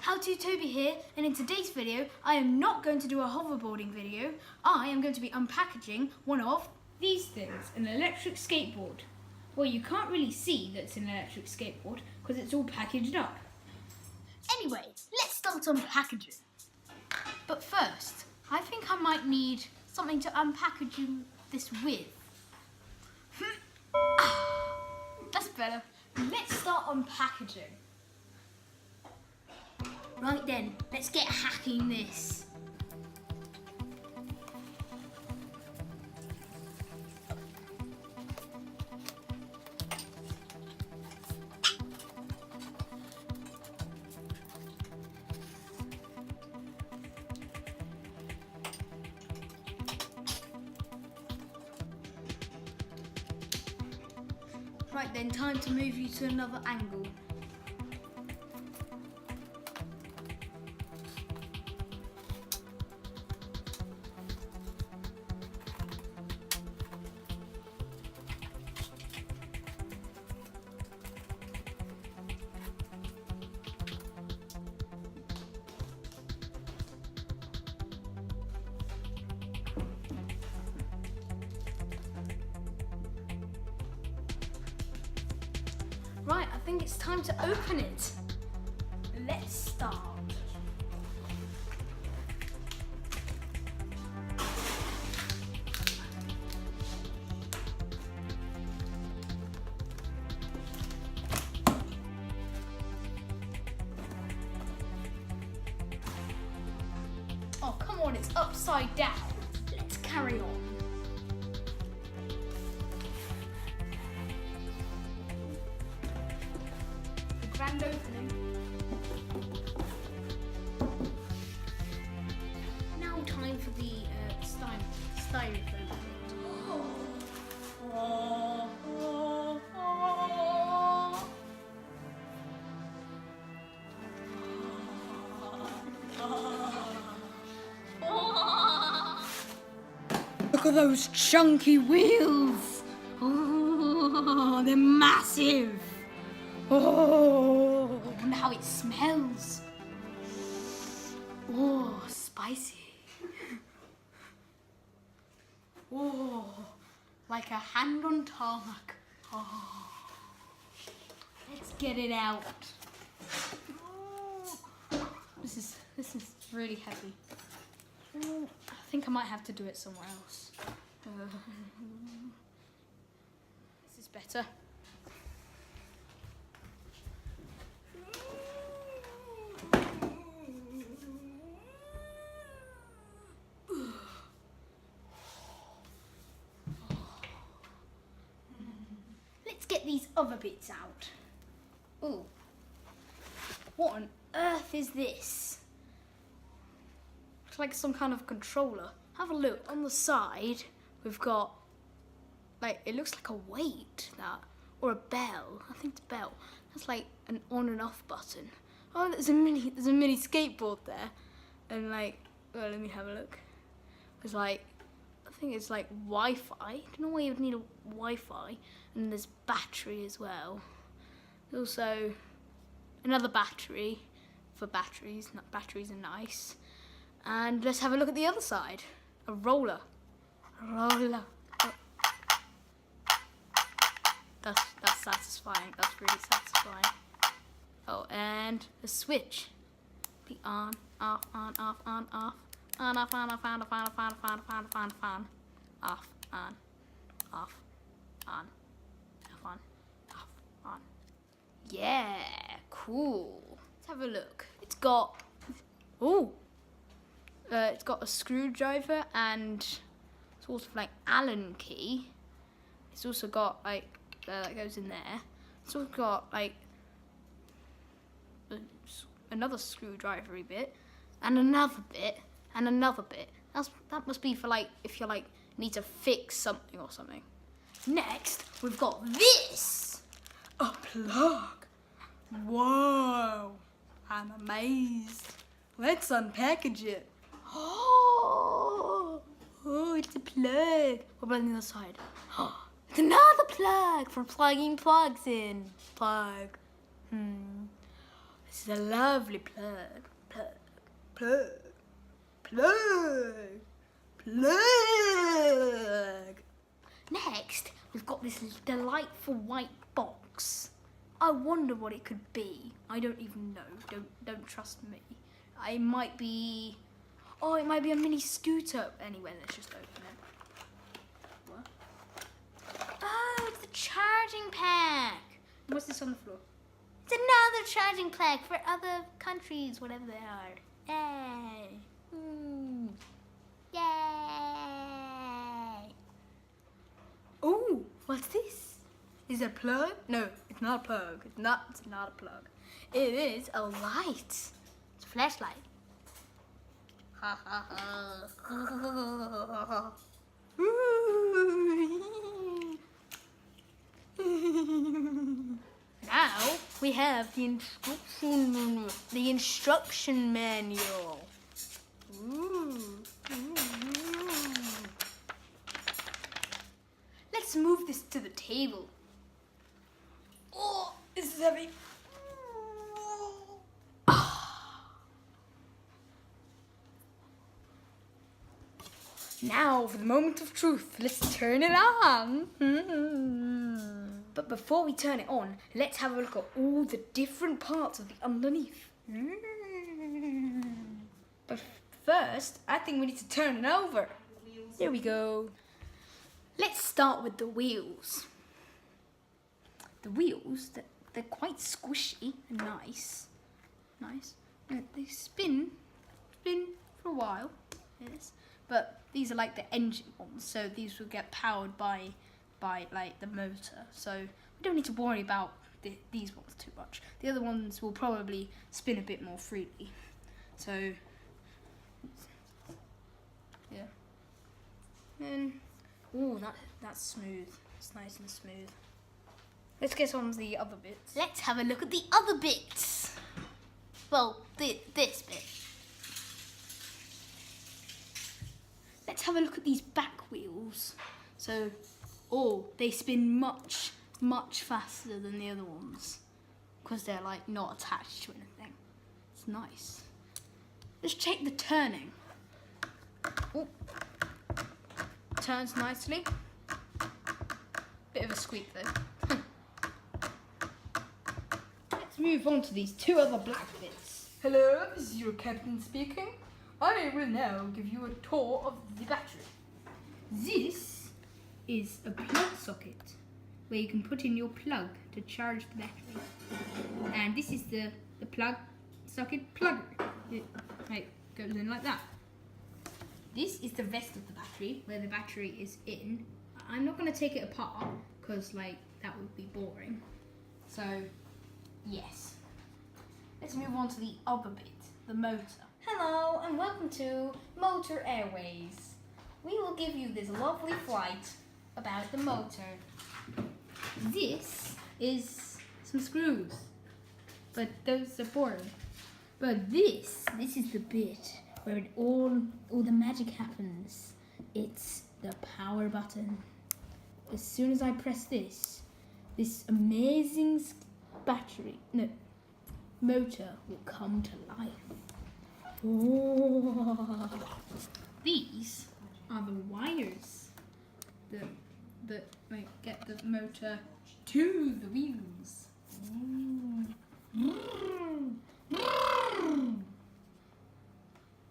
How2Toby here, and in today's video I am not going to do a hoverboarding video. I am going to be unpackaging one of these things, an electric skateboard. Well, you can't really see that it's an electric skateboard because it's all packaged up. Anyway, let's start unpackaging. But first, I think I might need something to unpackage this with. That's better. Let's start unpackaging. Right then, let's get hacking this. Right then, time to move you to another angle. Right, I think it's time to open it. Let's start. Oh, come on, it's upside down. Let's carry on. Grand opening. Now time for the styrofoam. Look at those chunky wheels. Oh, they're massive. Oh, I wonder how it smells. Oh, spicy. Oh, like a hand on tarmac. Oh, let's get it out. Oh, this is really heavy. Oh, I think I might have to do it somewhere else. This is better. Let's get these other bits out. Ooh, what on earth is this? It's like some kind of controller. Have a look. On the side, we've got, like, it looks like a weight, that, or a bell. I think it's a bell. That's like an on and off button. Oh, there's a mini skateboard there. And like, well, let me have a look. It's like, I think it's like Wi-Fi. I don't know why you would need a Wi-Fi. And there's battery as well. There's also another battery for batteries. Batteries are nice. And let's have a look at the other side. A roller. A roller. Oh. That's satisfying. That's really satisfying. Oh, and a switch. Be on, off, on, off, on, off. On, off, on, off, on, off, on, off, on, off, on, off, on, off, on. Off, on, off, on, off, on, off, on. Yeah, cool. Let's have a look. It's got, it's got a screwdriver and sort of like Allen key. It's also got like, that goes in there. It's also got like another screwdriver-y bit, and another bit, and another bit. That must be for like, if you like need to fix something or something. Next, we've got this! A plug! Whoa! I'm amazed. Let's unpackage it. Oh! plug. What about on the other side? It's another plug for plugging plugs in. Plug. This is a lovely plug. Plug. Plug. Plug. Plug. Next, we've got this delightful white box. I wonder what it could be. I don't even know. Don't trust me. It might be... Oh, it might be a mini scooter. Anyway, let's just open it. What? Oh, it's the charging pack. What's this on the floor? It's another charging pack for other countries, whatever they are. Yay. Yay. Oh, what's this? Is it a plug? No, it's not a plug. It's not a plug. It is a light. It's a flashlight. Ha ha ha. Now we have the instruction manual. Let's move this to the table. Oh, this is heavy. Now for the moment of truth. Let's turn it on. But before we turn it on, let's have a look at all the different parts of the underneath. But first, I think we need to turn it over. There we go. Let's start with the wheels. The wheels, they're quite squishy and nice. They spin for a while, yes. But these are like the engine ones, so these will get powered by like the motor. So we don't need to worry about these ones too much. The other ones will probably spin a bit more freely. So yeah. And oh, that's smooth. It's nice and smooth. Let's get on to the other bits. Let's have a look at the other bits. Well, this bit. Let's have a look at these back wheels. So, they spin much faster than the other ones because they're like not attached to anything. It's nice. Let's check the turning. Oh, turns nicely. Bit of a squeak though. Let's move on to these two other black bits. Hello, this is your captain speaking. I will now give you a tour of the battery. This is a plug socket where you can put in your plug to charge the battery. And this is the plug socket plugger. It goes in like that. This is the rest of the battery where the battery is in. I'm not going to take it apart because that would be boring. So yes. Let's move on to the other bit, the motor. Hello and welcome to Motor Airways. We will give you this lovely flight about the motor. This is some screws, but those are boring. But this is the bit where all the magic happens. It's the power button. As soon as I press this amazing motor will come to life. Oh. These are the wires that get the motor to the wheels.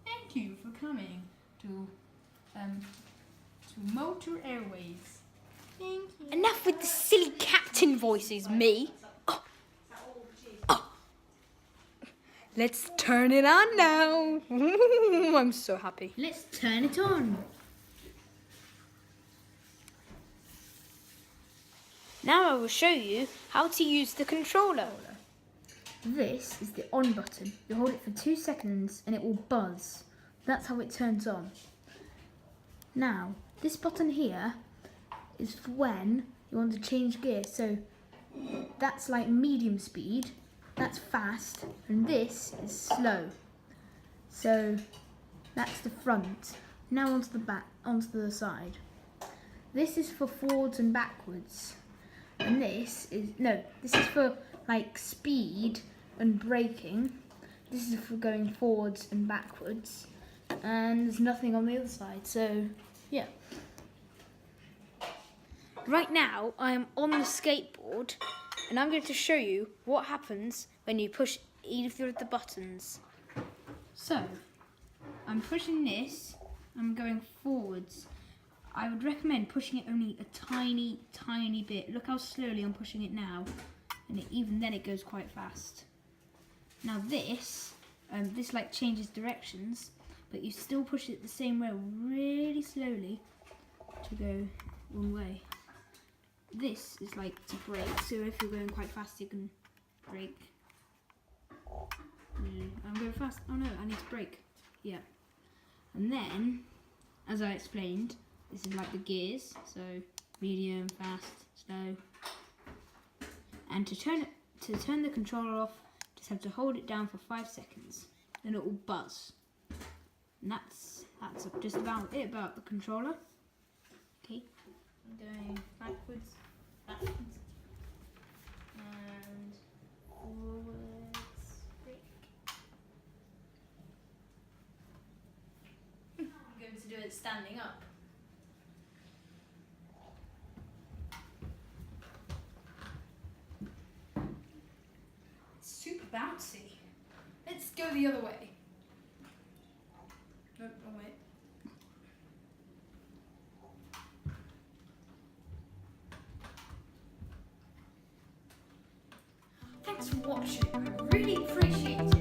Thank you for coming to Motor Airways. Thank you. Enough with the silly captain voices, me. Let's turn it on now. I'm so happy. Let's turn it on. Now I will show you how to use the controller. This is the on button. You hold it for 2 seconds and it will buzz. That's how it turns on. Now, this button here is for when you want to change gear. So that's like medium speed. That's fast, and this is slow. So that's the front. Now onto the side. This is for forwards and backwards. And this is for like speed and braking. This is for going forwards and backwards. And there's nothing on the other side, so yeah. Right now I'm on the skateboard and I'm going to show you what happens when you push either of the buttons. So, I'm pushing this, I'm going forwards. I would recommend pushing it only a tiny, tiny bit. Look how slowly I'm pushing it now, and even then it goes quite fast. Now this like changes directions, but you still push it the same way, really slowly, to go one way. This is like to brake, so if you're going quite fast you can brake. I'm going fast, oh no, I need to brake. Yeah. And then, as I explained, this is like the gears, so medium, fast, slow. And to turn the controller off, just have to hold it down for 5 seconds, and it will buzz. And that's just about it about the controller. Okay, I'm going backwards, and forwards, brake. I'm going to do it standing up. It's super bouncy. Let's go the other way. Nope, wrong way. Thanks for watching. I really appreciate it.